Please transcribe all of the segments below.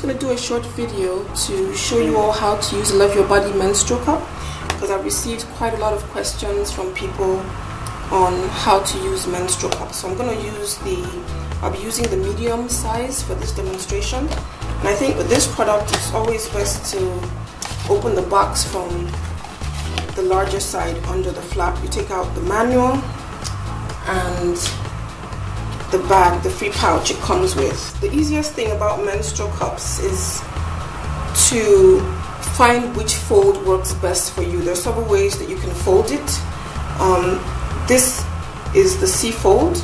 going to do a short video to show you all how to use Luv Ur Body menstrual cup, because I've received quite a lot of questions from people on how to use menstrual cups. So I'm going to use I'll be using the medium size for this demonstration. And I think with this product, it's always best to open the box from the larger side under the flap. You take out the manual and the bag, the free pouch it comes with. The easiest thing about menstrual cups is to find which fold works best for you. There are several ways that you can fold it. This is the C fold.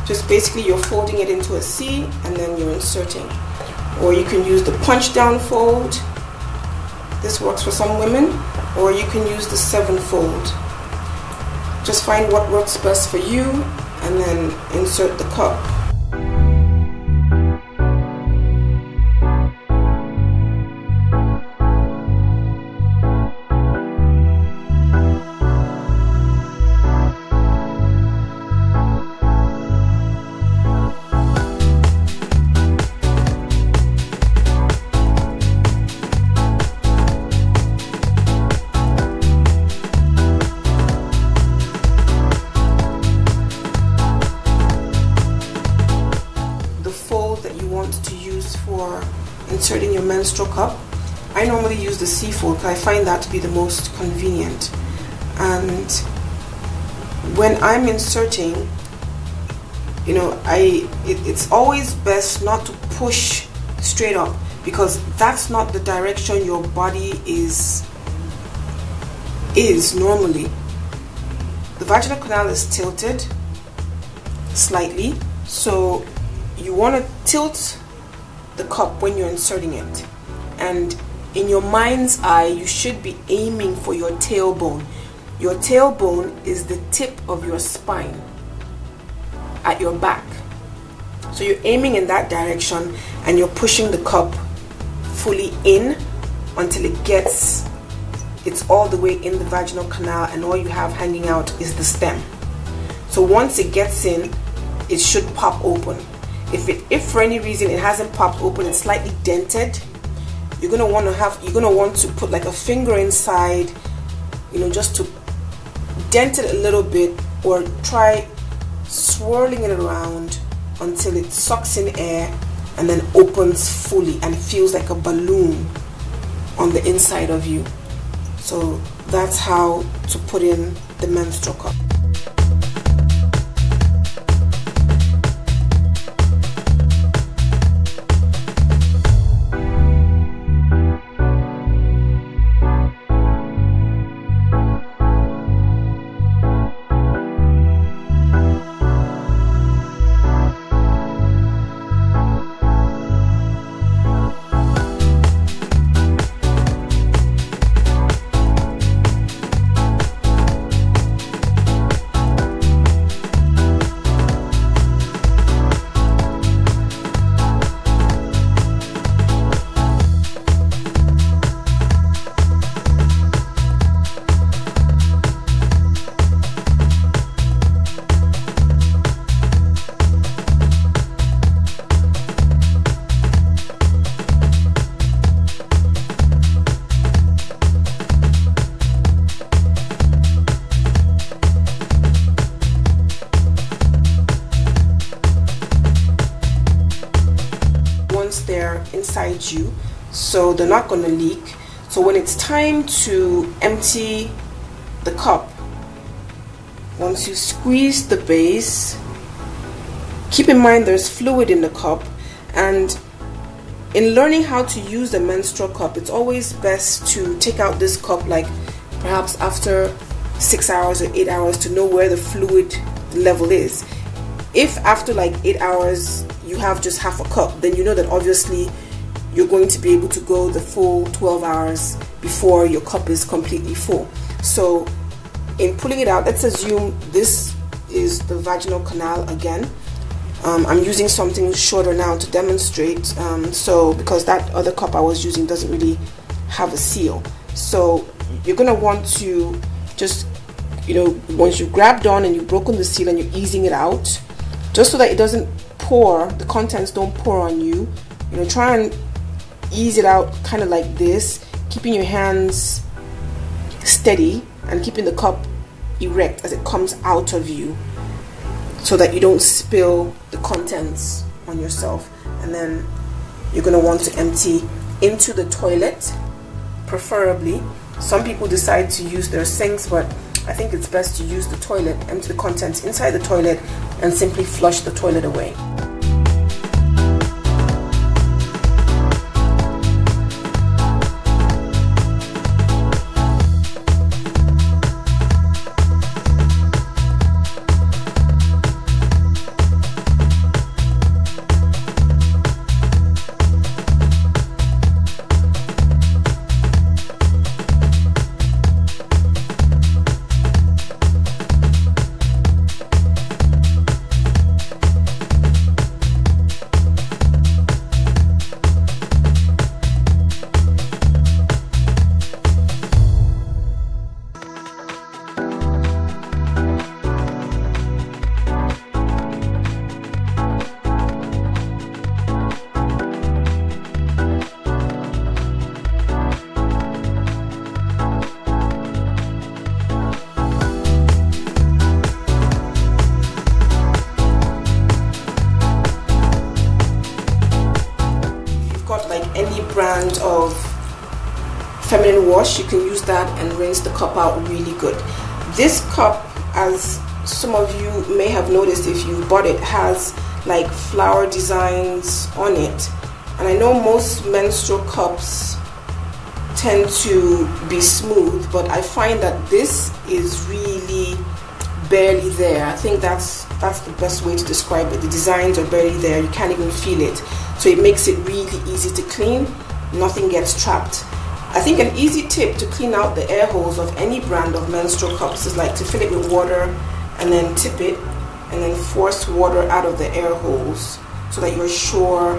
Just basically you're folding it into a C and then you're inserting. Or you can use the punch down fold. This works for some women. Or you can use the 7 fold. Just find what works best for you and then insert the cup. To use for inserting your menstrual cup, I normally use the C fold because I find that to be the most convenient. And when I'm inserting, you know, it's always best not to push straight up, because that's not the direction your body is normally. The vaginal canal is tilted slightly, so you want to tilt the cup when you're inserting it, and in your mind's eye you should be aiming for your tailbone. Your tailbone is the tip of your spine at your back, so you're aiming in that direction and you're pushing the cup fully in until it's all the way in the vaginal canal, and all you have hanging out is the stem. So once it gets in, it should pop open. If for any reason it hasn't popped open, it's slightly dented, you're gonna want to put like a finger inside, you know, just to dent it a little bit, or try swirling it around until it sucks in air and then opens fully and feels like a balloon on the inside of you. So that's how to put in the menstrual cup. They're inside you, so they're not going to leak. So when it's time to empty the cup, once you squeeze the base, keep in mind there's fluid in the cup, and in learning how to use the menstrual cup, it's always best to take out this cup like perhaps after 6 hours or 8 hours to know where the fluid level is. If after like 8 hours you have just half a cup, then you know that obviously you're going to be able to go the full 12 hours before your cup is completely full. So in pulling it out, let's assume this is the vaginal canal again. I'm using something shorter now to demonstrate, so because that other cup I was using doesn't really have a seal. So you're going to want to just, you know, once you've grabbed on and you've broken the seal and you're easing it out, just so that it doesn't pour, the contents don't pour on you, you know, try and ease it out kind of like this, keeping your hands steady and keeping the cup erect as it comes out of you, so that you don't spill the contents on yourself. And then you're going to want to empty into the toilet, preferably. Some people decide to use their sinks, but I think it's best to use the toilet, empty the contents inside the toilet, and simply flush the toilet away. Any brand of feminine wash, you can use that and rinse the cup out really good. This cup, as some of you may have noticed if you bought it, has like flower designs on it, and I know most menstrual cups tend to be smooth, but I find that this is really barely there. I think that's the best way to describe it. The designs are barely there, you can't even feel it, so it makes it really easy to clean. Nothing gets trapped. I think an easy tip to clean out the air holes of any brand of menstrual cups is like to fill it with water and then tip it and then force water out of the air holes, so that you're sure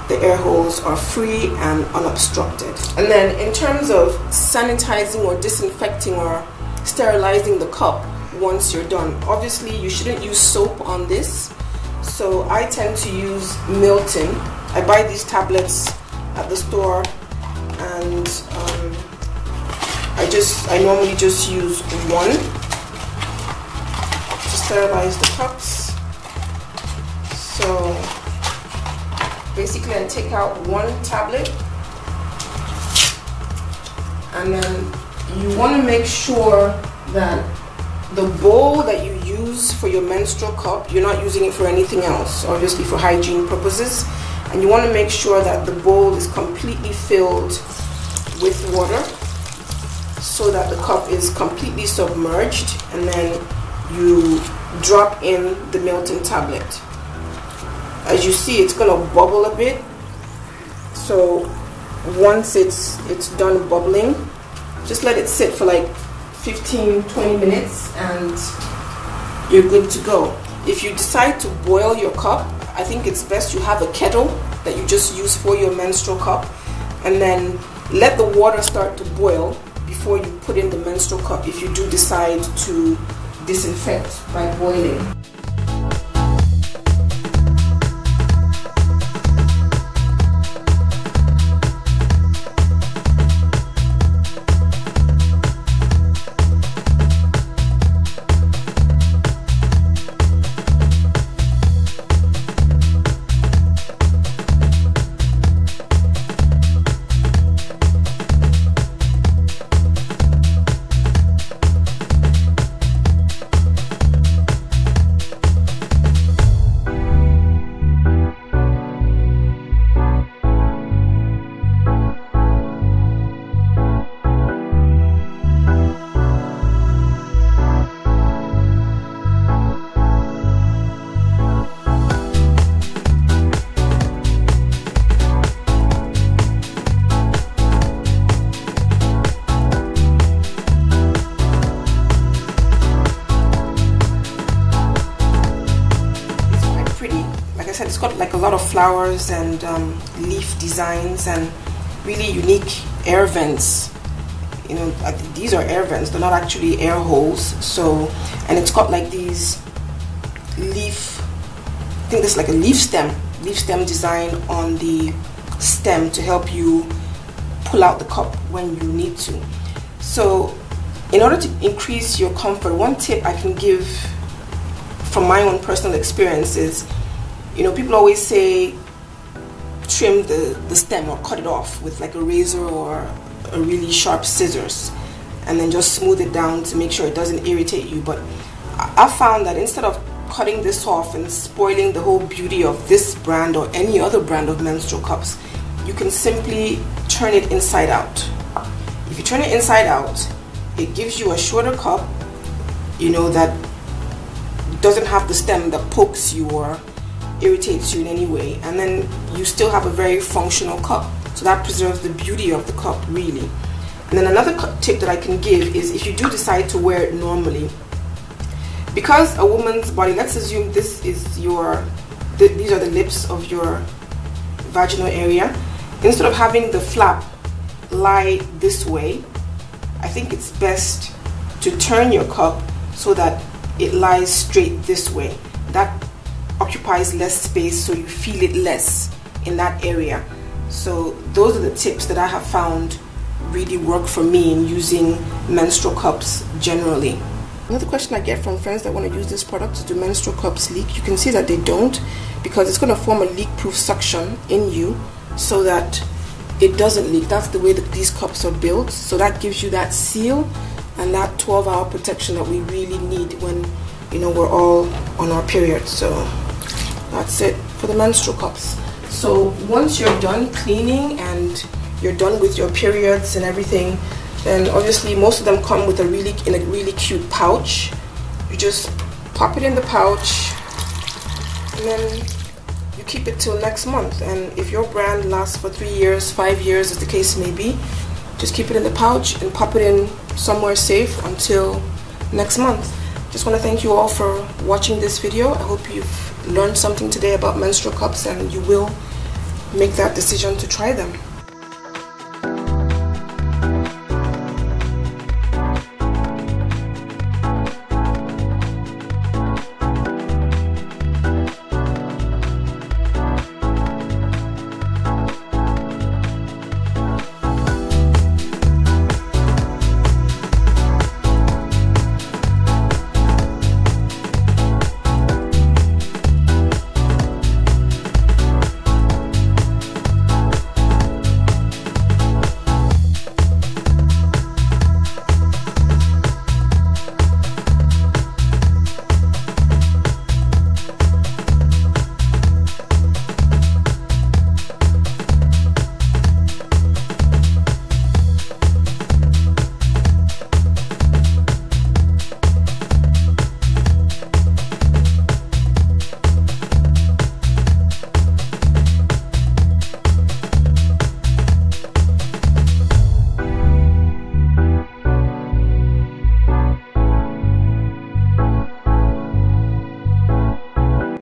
the air holes are free and unobstructed. And then in terms of sanitizing or disinfecting or sterilizing the cup once you're done, obviously you shouldn't use soap on this, so I tend to use Milton. I buy these tablets at the store, and I normally just use one to sterilize the cups. So basically I take out one tablet, and then you want to make sure that the bowl that you use for your menstrual cup, you're not using it for anything else, obviously for hygiene purposes, and you want to make sure that the bowl is completely filled with water, so that the cup is completely submerged, and then you drop in the Milton tablet. As you see, it's going to bubble a bit, so once it's done bubbling, just let it sit for like 15-20 minutes and you're good to go. If you decide to boil your cup, I think it's best you have a kettle that you just use for your menstrual cup, and then let the water start to boil before you put in the menstrual cup, if you do decide to disinfect by boiling. It's got like a lot of flowers and leaf designs and really unique air vents. You know, these are air vents, they're not actually air holes. So, and it's got like these leaf, I think there's like a leaf stem design on the stem to help you pull out the cup when you need to. So in order to increase your comfort, one tip I can give from my own personal experience is, you know, people always say trim the stem or cut it off with like a razor or a really sharp scissors, and then just smooth it down to make sure it doesn't irritate you. But I found that instead of cutting this off and spoiling the whole beauty of this brand or any other brand of menstrual cups, you can simply turn it inside out. If you turn it inside out, it gives you a shorter cup, you know, that doesn't have the stem that pokes you or irritates you in any way, and then you still have a very functional cup. So that preserves the beauty of the cup, really. And then another tip that I can give is, if you do decide to wear it normally, because a woman's body, let's assume this is these are the lips of your vaginal area, instead of having the flap lie this way, I think it's best to turn your cup so that it lies straight this way. That occupies less space, so you feel it less in that area. So those are the tips that I have found really work for me in using menstrual cups generally. Another question I get from friends that want to use this product is, do menstrual cups leak? You can see that they don't, because it's going to form a leak-proof suction in you so that it doesn't leak. That's the way that these cups are built. So that gives you that seal and that 12-hour protection that we really need when, you know, we're all on our period. So that's it for the menstrual cups. So once you're done cleaning and you're done with your periods and everything, then obviously most of them come with a really cute pouch. You just pop it in the pouch and then you keep it till next month. And if your brand lasts for 3 years, 5 years, as the case may be, just keep it in the pouch and pop it in somewhere safe until next month. Just want to thank you all for watching this video. I hope you've learned something today about menstrual cups and you will make that decision to try them.